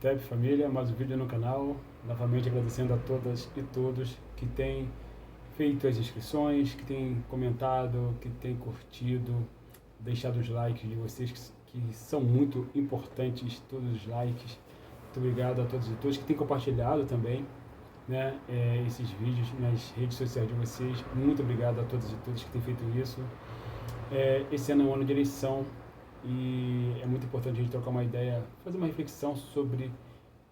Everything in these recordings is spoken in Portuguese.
Tep, família, mais um vídeo no canal. Novamente agradecendo a todas e todos que têm feito as inscrições, que têm comentado, que têm curtido, deixado os likes de vocês, que são muito importantes, todos os likes. Muito obrigado a todos e todos que têm compartilhado também, né, esses vídeos nas redes sociais de vocês. Muito obrigado a todos e todos que têm feito isso. Esse ano é um ano de eleição e é muito importante a gente trocar uma ideia, fazer uma reflexão sobre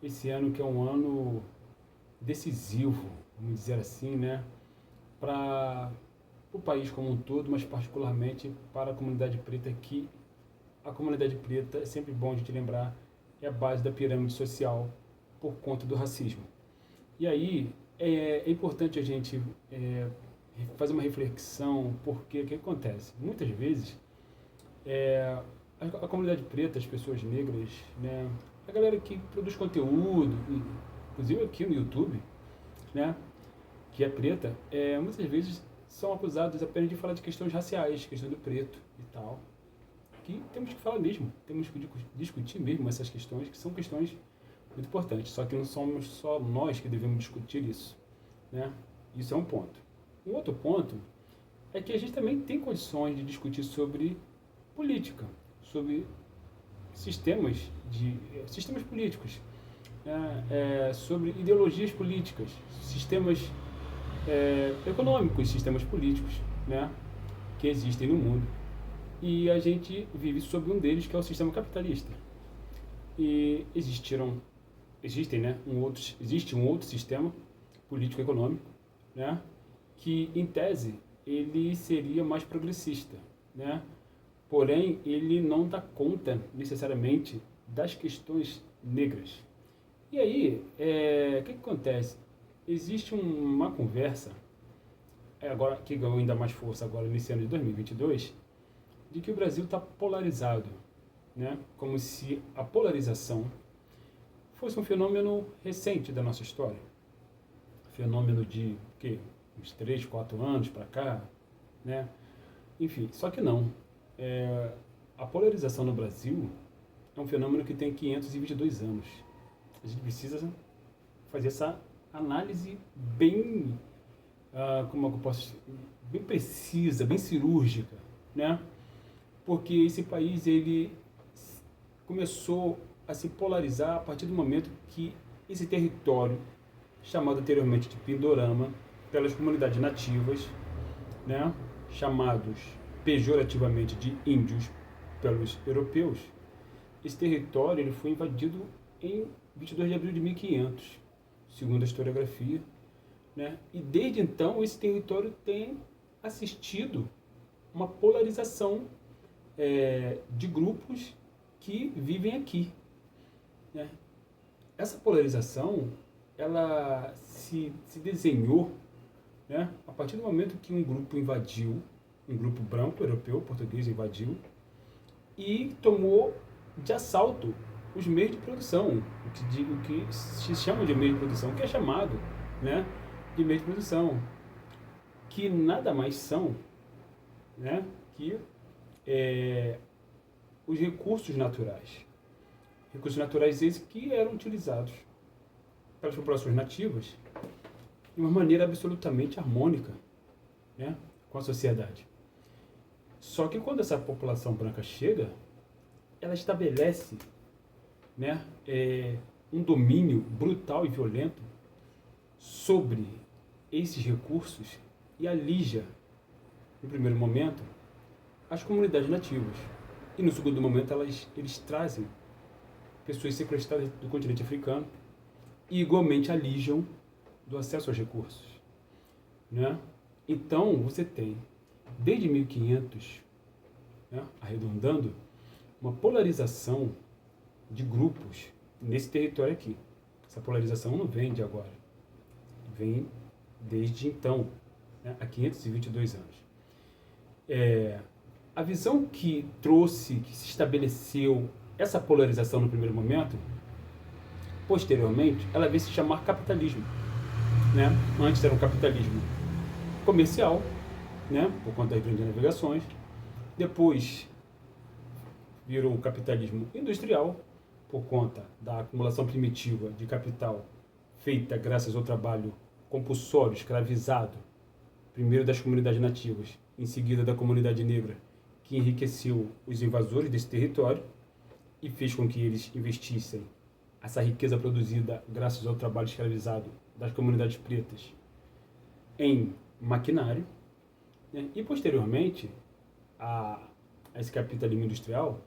esse ano, que é um ano decisivo, vamos dizer assim, né, para o país como um todo, mas particularmente para a comunidade preta, que a comunidade preta, é sempre bom a gente lembrar, é a base da pirâmide social por conta do racismo. E aí é importante a gente fazer uma reflexão, porque o que acontece? Muitas vezes a comunidade preta, as pessoas negras, né, a galera que produz conteúdo, inclusive aqui no YouTube, né, que é preta, muitas vezes são acusados apenas de falar de questões raciais, questão do preto e tal, que temos que falar mesmo, temos que discutir mesmo essas questões, que são questões muito importantes, só que não somos só nós que devemos discutir isso, né? Isso é um ponto. Um outro ponto é que a gente também tem condições de discutir sobre política, sobre sistemas políticos, né? Sobre ideologias políticas, sistemas econômicos, sistemas políticos, né, que existem no mundo. E a gente vive sob um deles, que é o sistema capitalista. E existe um outro sistema político-econômico, né, que, em tese, ele seria mais progressista, né? Porém, ele não dá conta, necessariamente, das questões negras. E aí, o que acontece? Existe uma conversa, agora que ganhou ainda mais força agora nesse ano de 2022, de que o Brasil está polarizado, né? Como se a polarização fosse um fenômeno recente da nossa história. Fenômeno de uns 3, 4 anos para cá, né? Enfim, só que não. A polarização no Brasil é um fenômeno que tem 522 anos. A gente precisa fazer essa análise bem, bem precisa, bem cirúrgica, né? Porque esse país, ele começou a se polarizar a partir do momento que esse território, chamado anteriormente de Pindorama, pelas comunidades nativas, né, chamados pejorativamente de índios pelos europeus, esse território ele foi invadido em 22 de abril de 1500, segundo a historiografia, né? E desde então esse território tem assistido uma polarização de grupos que vivem aqui, né? Essa polarização ela se desenhou, né, a partir do momento que um grupo invadiu, um grupo branco, europeu, português invadiu e tomou de assalto os meios de produção, o que se chama de meio de produção, que é chamado, né, de meio de produção, que nada mais são, né, que os recursos naturais. Recursos naturais esses que eram utilizados pelas populações nativas de uma maneira absolutamente harmônica, né, com a sociedade. Só que quando essa população branca chega, ela estabelece, né, um domínio brutal e violento sobre esses recursos e alija, no primeiro momento, as comunidades nativas. E no segundo momento eles trazem pessoas sequestradas do continente africano e igualmente alijam do acesso aos recursos, né? Então você tem, desde 1500, né, arredondando, uma polarização de grupos nesse território aqui. Essa polarização não vem de agora, vem desde então, né, há 522 anos. A visão que se estabeleceu essa polarização no primeiro momento, posteriormente, ela veio se chamar capitalismo, né? Antes era um capitalismo comercial, né, por conta das grandes navegações. Depois virou o capitalismo industrial, por conta da acumulação primitiva de capital feita graças ao trabalho compulsório, escravizado, primeiro das comunidades nativas, em seguida da comunidade negra, que enriqueceu os invasores desse território e fez com que eles investissem essa riqueza produzida graças ao trabalho escravizado das comunidades pretas em maquinário, né? E posteriormente a esse capitalismo industrial,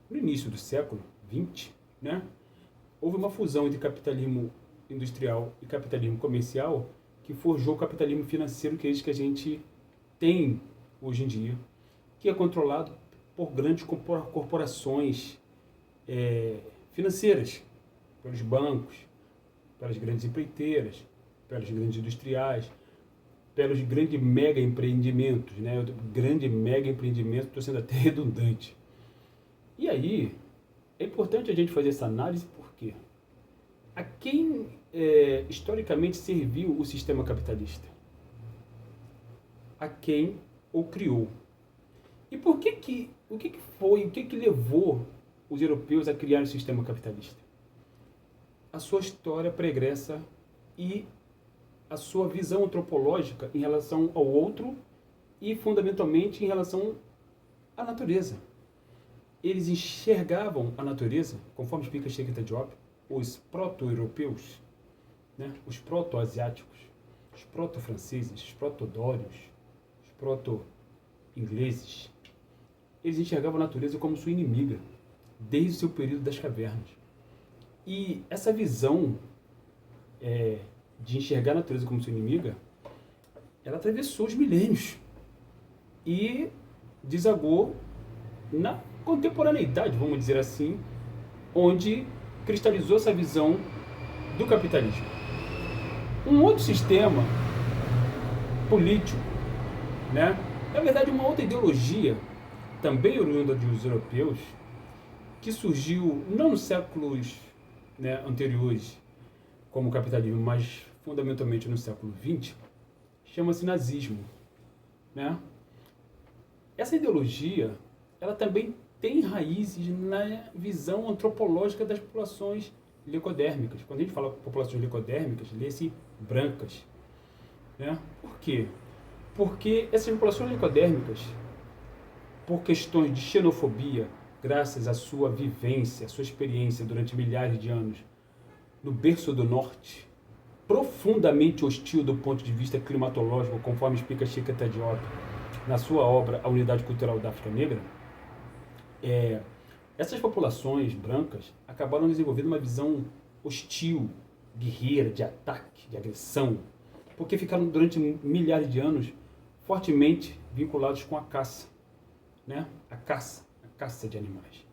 no início do século XX, né, houve uma fusão entre capitalismo industrial e capitalismo comercial que forjou o capitalismo financeiro, que é esse que a gente tem hoje em dia, que é controlado por grandes corporações financeiras, pelos bancos, pelas grandes empreiteiras, pelos grandes industriais, pelos grandes mega empreendimentos, né? Grande mega empreendimento, estou sendo até redundante. E aí, é importante a gente fazer essa análise porque a quem historicamente serviu o sistema capitalista? A quem o criou? E o que levou os europeus a criar o sistema capitalista? A sua história pregressa e a sua visão antropológica em relação ao outro e, fundamentalmente, em relação à natureza. Eles enxergavam a natureza, conforme explica Cheikh Diop, os proto-europeus, né? Os proto-asiáticos, os proto-franceses, os proto-dórios, os proto-ingleses. Eles enxergavam a natureza como sua inimiga, desde o seu período das cavernas. E essa visão de enxergar a natureza como sua inimiga, ela atravessou os milênios e desagou na contemporaneidade, vamos dizer assim, onde cristalizou essa visão do capitalismo. Um outro sistema político, né? Na verdade, uma outra ideologia, também oriunda dos europeus, que surgiu não nos séculos, né, anteriores, como o capitalismo, mas fundamentalmente no século XX, chama-se nazismo, né? Essa ideologia, ela também tem raízes na visão antropológica das populações licodérmicas. Quando a gente fala populações licodérmicas, lê-se brancas, né? Por quê? Porque essas populações licodérmicas, por questões de xenofobia, graças à sua vivência, à sua experiência durante milhares de anos no berço do norte, profundamente hostil do ponto de vista climatológico, conforme explica Cheikh Diop na sua obra A Unidade Cultural da África Negra, essas populações brancas acabaram desenvolvendo uma visão hostil, guerreira, de ataque, de agressão, porque ficaram durante milhares de anos fortemente vinculados com a caça, né? A caça de animais.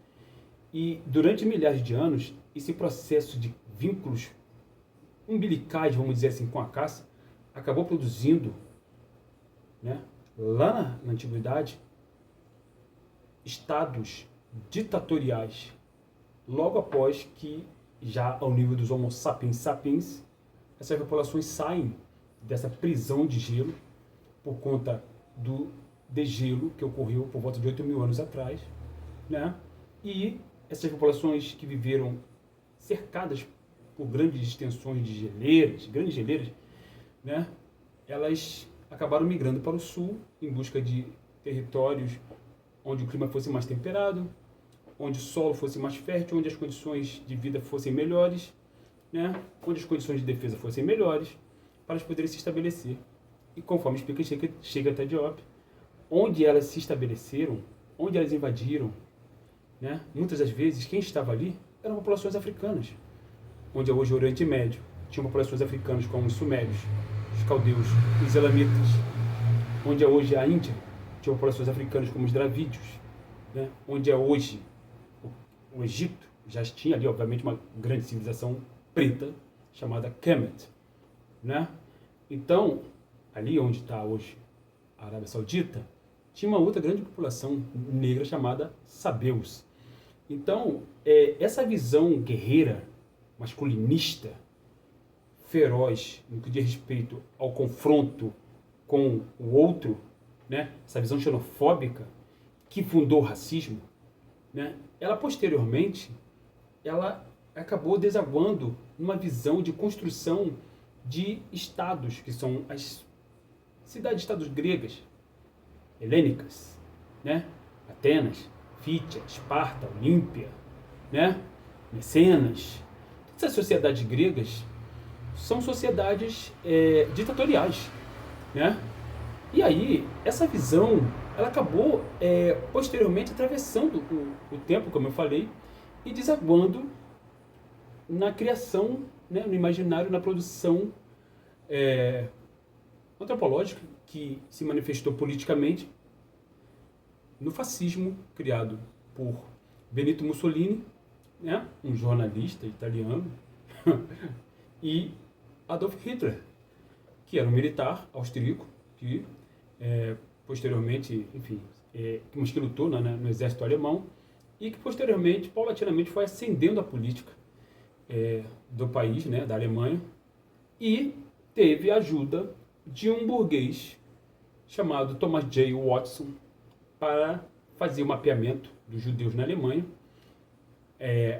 E durante milhares de anos, esse processo de vínculos umbilicais, vamos dizer assim, com a caça, acabou produzindo, né, lá na antiguidade, estados ditatoriais, logo após que, já ao nível dos Homo sapiens sapiens, essas populações saem dessa prisão de gelo por conta do degelo que ocorreu por volta de 8.000 anos atrás, né? E essas populações que viveram cercadas por grandes extensões de geleiras, grandes geleiras, né? Elas acabaram migrando para o sul em busca de territórios onde o clima fosse mais temperado, onde o solo fosse mais fértil, onde as condições de vida fossem melhores, né? Onde as condições de defesa fossem melhores, para elas poderem se estabelecer. E conforme explica Cheikh Diop, onde elas se estabeleceram, onde elas invadiram, né? Muitas das vezes quem estava ali eram populações africanas, onde é hoje o Oriente Médio. Tinha populações africanas como os sumérios, os caldeus, os elamitas, onde é hoje a Índia. Tinha populações africanas como os dravídeos, né? Onde é hoje o Egito. Já tinha ali, obviamente, uma grande civilização preta chamada Kemet, né? Então, ali onde está hoje a Arábia Saudita, tinha uma outra grande população negra chamada sabeus. Então, essa visão guerreira, masculinista, feroz, no que diz respeito ao confronto com o outro, né? Essa visão xenofóbica que fundou o racismo, né? Ela posteriormente ela acabou desaguando numa visão de construção de estados, que são as cidades-estados gregas, helênicas, né? Atenas, Fítia, Esparta, Olímpia, né? Mecenas. Todas essas sociedades gregas são sociedades ditatoriais, né? E aí, essa visão, ela acabou posteriormente atravessando o tempo, como eu falei, e desaguando na criação, né, no imaginário, na produção antropológica, que se manifestou politicamente no fascismo criado por Benito Mussolini, né, um jornalista italiano, e Adolf Hitler, que era um militar austríaco, que posteriormente, enfim, mas que lutou no exército alemão, e que posteriormente, paulatinamente, foi ascendendo a política do país, né, da Alemanha, e teve a ajuda de um burguês chamado Thomas J. Watson para fazer o mapeamento dos judeus na Alemanha,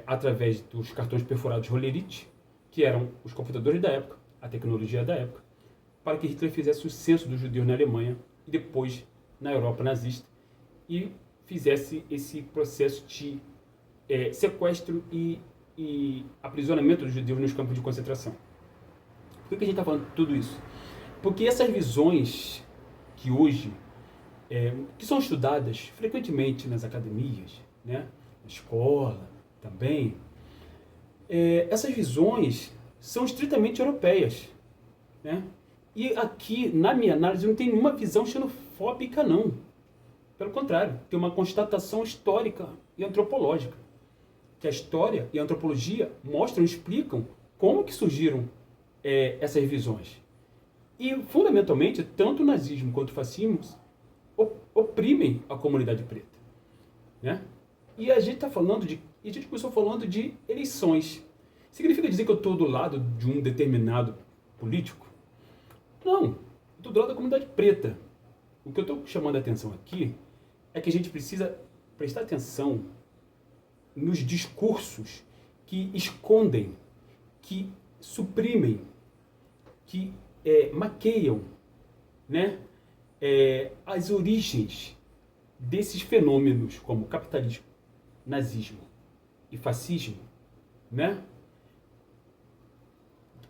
através dos cartões perfurados Hollerith, que eram os computadores da época, a tecnologia da época, para que Hitler fizesse o censo dos judeus na Alemanha e depois na Europa nazista e fizesse esse processo de sequestro e aprisionamento dos judeus nos campos de concentração. Por que a gente está falando de tudo isso? Porque essas visões que hoje, que são estudadas frequentemente nas academias, né, na escola também, essas visões são estritamente europeias, né? E aqui, na minha análise, não tem nenhuma visão xenofóbica, não. Pelo contrário, tem uma constatação histórica e antropológica. Que a história e a antropologia mostram, explicam como que surgiram essas visões. E, fundamentalmente, tanto o nazismo quanto o fascismo oprimem a comunidade preta, né? E a gente está falando a gente começou falando de eleições. Significa dizer que eu estou do lado de um determinado político? Não, eu estou do lado da comunidade preta. O que eu estou chamando a atenção aqui é que a gente precisa prestar atenção nos discursos que escondem, que suprimem, que maqueiam, né, as origens desses fenômenos como capitalismo, nazismo e fascismo, né,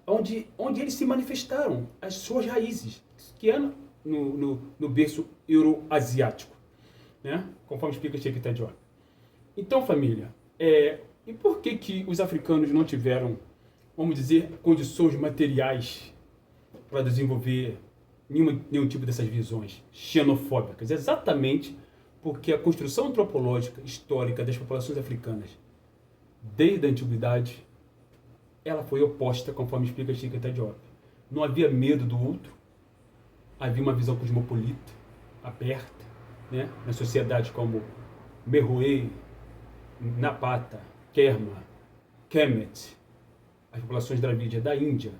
onde eles se manifestaram, as suas raízes, que é no berço euroasiático, né, conforme explica Cheikh Diop. Então, família, e por que os africanos não tiveram, vamos dizer, condições materiais para desenvolver nenhum tipo dessas visões xenofóbicas? Exatamente porque a construção antropológica histórica das populações africanas, desde a antiguidade, ela foi oposta, conforme explica Cheikh Diop. Não havia medo do outro, havia uma visão cosmopolita, aberta, né, nas sociedades como Meroe, Napata, Kerma, Kemet, as populações dravídias da Índia,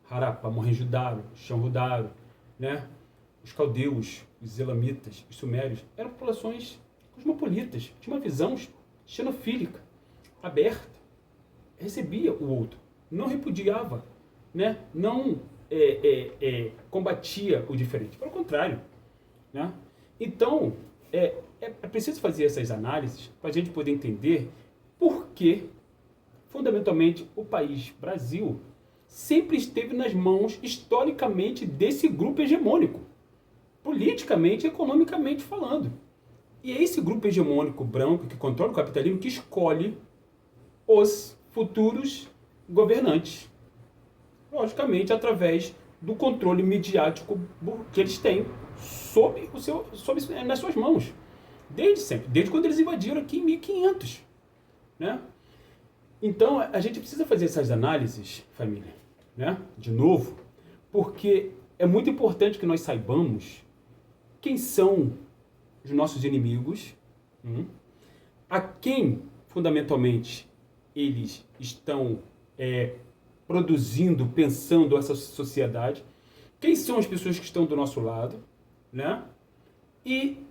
Harappa, Mohenjo-daro, Shanhu-daro, né? Os caldeus, os elamitas, os sumérios, eram populações cosmopolitas, tinha uma visão xenofílica, aberta, recebia o outro, não repudiava, né? Não combatia o diferente, pelo contrário, né? Então, é preciso fazer essas análises para a gente poder entender por que, fundamentalmente, o país Brasil sempre esteve nas mãos, historicamente, desse grupo hegemônico, politicamente e economicamente falando. E é esse grupo hegemônico branco que controla o capitalismo que escolhe os futuros governantes. Logicamente, através do controle midiático que eles têm nas suas mãos. Desde sempre, desde quando eles invadiram aqui em 1500. Né? Então, a gente precisa fazer essas análises, família, né? De novo, porque é muito importante que nós saibamos quem são os nossos inimigos, a quem, fundamentalmente, eles estão produzindo, pensando essa sociedade, quem são as pessoas que estão do nosso lado, né? E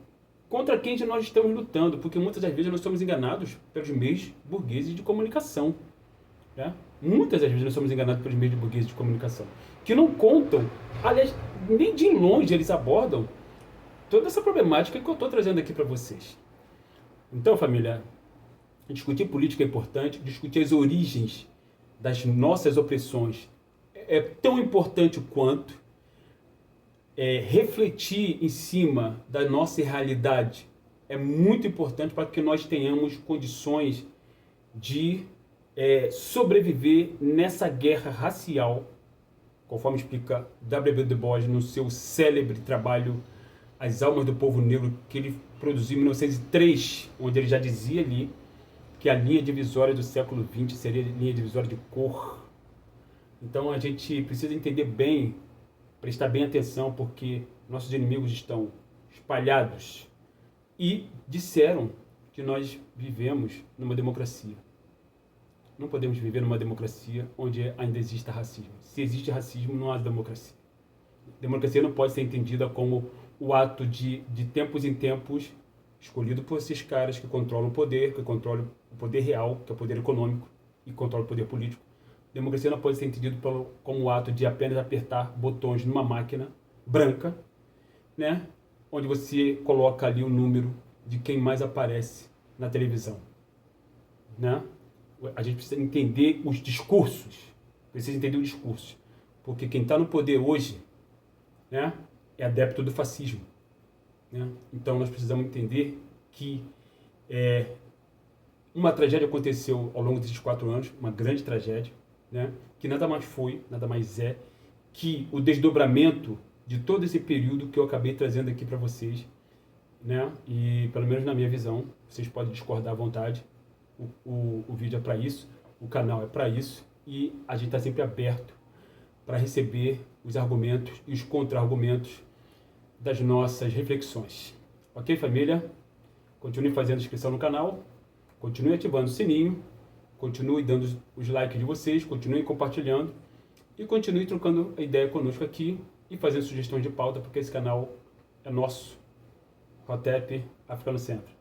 contra quem nós estamos lutando, porque muitas das vezes nós somos enganados pelos meios burgueses de comunicação. Né? Muitas das vezes nós somos enganados pelos meios burgueses de comunicação, que não contam, aliás, nem de longe eles abordam toda essa problemática que eu estou trazendo aqui para vocês. Então, família, discutir política é importante, discutir as origens das nossas opressões é tão importante quanto refletir em cima da nossa realidade é muito importante para que nós tenhamos condições de sobreviver nessa guerra racial, conforme explica W.B. Du Bois no seu célebre trabalho As Almas do Povo Negro, que ele produziu em 1903, onde ele já dizia ali que a linha divisória do século XX seria a linha divisória de cor. Então a gente precisa entender bem, prestar bem atenção, porque nossos inimigos estão espalhados e disseram que nós vivemos numa democracia. Não podemos viver numa democracia onde ainda exista racismo. Se existe racismo, não há democracia. Democracia não pode ser entendida como o ato de tempos em tempos, escolhido por esses caras que controlam o poder, que controlam o poder real, que é o poder econômico, e controlam o poder político. Democracia não pode ser entendido como o ato de apenas apertar botões numa máquina branca, né, onde você coloca ali o número de quem mais aparece na televisão. Né? A gente precisa entender os discursos, porque quem está no poder hoje, né, é adepto do fascismo. Né? Então nós precisamos entender que uma tragédia aconteceu ao longo desses 4 anos, uma grande tragédia, né, que nada mais foi, nada mais é que o desdobramento de todo esse período que eu acabei trazendo aqui para vocês, né, e pelo menos na minha visão, vocês podem discordar à vontade, o vídeo é para isso, o canal é para isso, e a gente está sempre aberto para receber os argumentos e os contra-argumentos das nossas reflexões. Ok, família? Continue fazendo inscrição no canal, continue ativando o sininho, continue dando os likes de vocês, continue compartilhando e continue trocando a ideia conosco aqui e fazendo sugestões de pauta, porque esse canal é nosso. Hotep, África no Centro.